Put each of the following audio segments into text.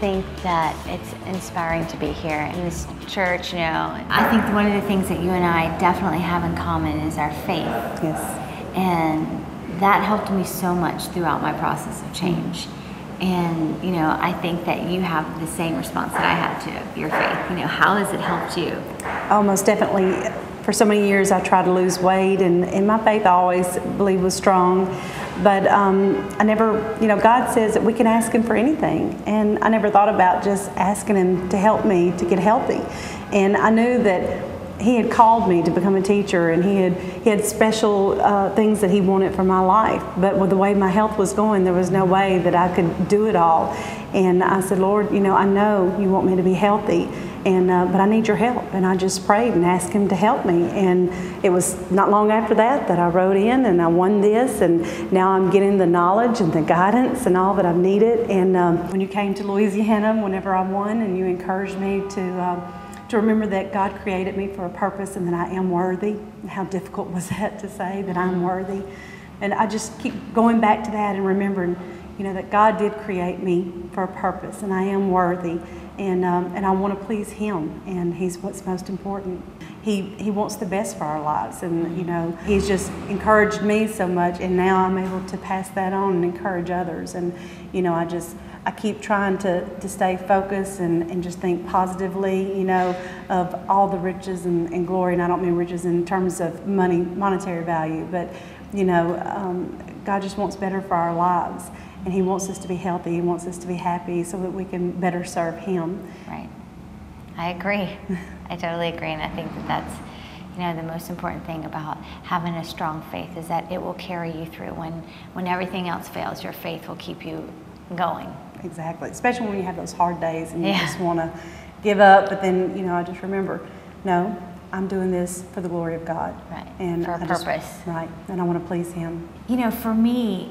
think that it's inspiring to be here in this church, you know. I think one of the things that you and I definitely have in common is our faith. Yes. And that helped me so much throughout my process of change. And, you know, I think that you have the same response that I have to your faith. You know, how has it helped you? Oh, most definitely. For so many years, I tried to lose weight, and my faith I always believed was strong. But I never, you know, God says that we can ask Him for anything. And I never thought about just asking Him to help me to get healthy. And I knew that He had called me to become a teacher, and He had special things that He wanted for my life. But with the way my health was going, there was no way that I could do it all. And I said, Lord, you know, I know You want me to be healthy, and but I need Your help. And I just prayed and asked Him to help me. And it was not long after that I wrote in and I won this, and now I'm getting the knowledge and the guidance and all that I've needed. And when you came to Louisiana, whenever I won, and you encouraged me to remember that God created me for a purpose and that I am worthy. How difficult was that to say, that I'm worthy? And I just keep going back to that and remembering, you know, that God did create me for a purpose, and I am worthy, and I want to please Him, and He's what's most important. He wants the best for our lives, and you know, He's just encouraged me so much, and now I'm able to pass that on and encourage others. And you know, I keep trying to stay focused and just think positively, you know, of all the riches and glory. And I don't mean riches in terms of monetary value, but, you know, God just wants better for our lives. And He wants us to be healthy. He wants us to be happy so that we can better serve Him. Right. I agree. I totally agree. And I think that that's, you know, the most important thing about having a strong faith is that it will carry you through. When everything else fails, your faith will keep you going. Exactly, especially when you have those hard days and you just want to give up, but then, you know, I just remember, no, I'm doing this for the glory of God. Right, and for a purpose. Right, and I want to please Him. You know, for me,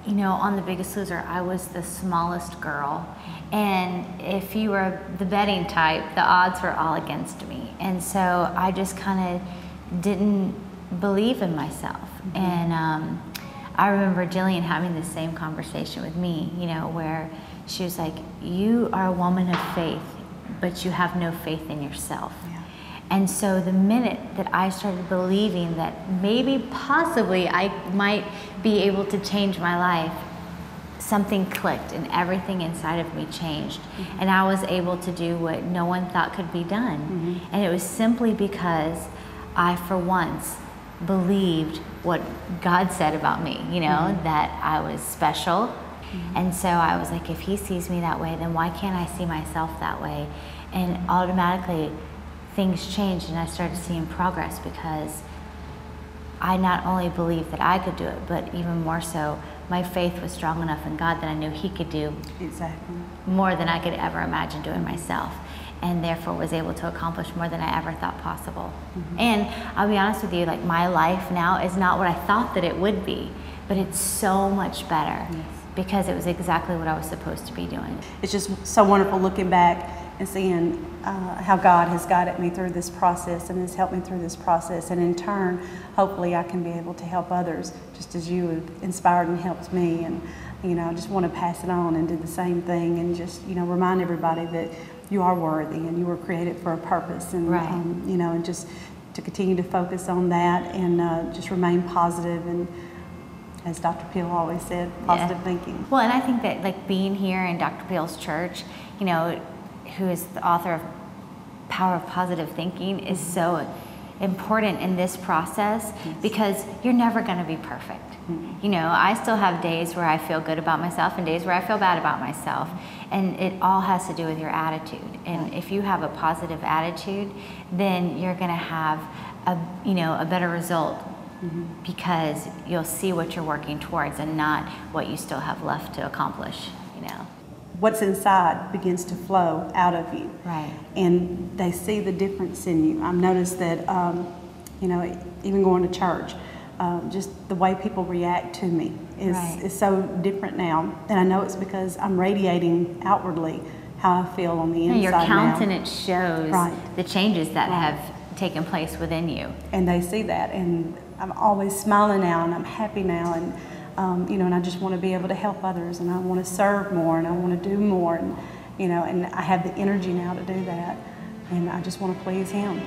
you know, on The Biggest Loser, I was the smallest girl, and if you were the betting type, the odds were all against me, and so I just kind of didn't believe in myself. And I remember Jillian having the same conversation with me, you know, where she was like, you are a woman of faith, but you have no faith in yourself. Yeah. And so the minute that I started believing that maybe, possibly, I might be able to change my life, something clicked and everything inside of me changed. And I was able to do what no one thought could be done. And it was simply because I, for once, believed what God said about me, you know, that I was special. And so I was like, if He sees me that way, then why can't I see myself that way? And automatically things changed, and I started seeing progress because I not only believed that I could do it, but even more so, my faith was strong enough in God that I knew He could do more than I could ever imagine doing myself, and therefore was able to accomplish more than I ever thought possible. And I'll be honest with you, like, my life now is not what I thought that it would be, but it's so much better because it was exactly what I was supposed to be doing. It's just so wonderful looking back and seeing how God has guided me through this process and has helped me through this process, and in turn, hopefully I can be able to help others just as you have inspired and helped me. And you know, I just want to pass it on and do the same thing, and just, you know, remind everybody that you are worthy and you were created for a purpose, and you know, and just to continue to focus on that and just remain positive, and as Dr. Peel always said, positive thinking. Well, and I think that, like, being here in Dr. Peel's church, you know, who is the author of Power of Positive Thinking, is so important in this process because you're never going to be perfect. You know, I still have days where I feel good about myself and days where I feel bad about myself, and it all has to do with your attitude. And if you have a positive attitude, then you're going to have a better result. Because you'll see what you're working towards and not what you still have left to accomplish, you know. What's inside begins to flow out of you. Right. And they see the difference in you. I've noticed that, you know, even going to church, just the way people react to me is so different now. And I know it's because I'm radiating outwardly how I feel on the inside your now. countenance shows the changes that have taken place within you. And they see that, and I'm always smiling now, and I'm happy now, and you know, and I just want to be able to help others, and I want to serve more, and I want to do more, and I have the energy now to do that, and I just want to please Him.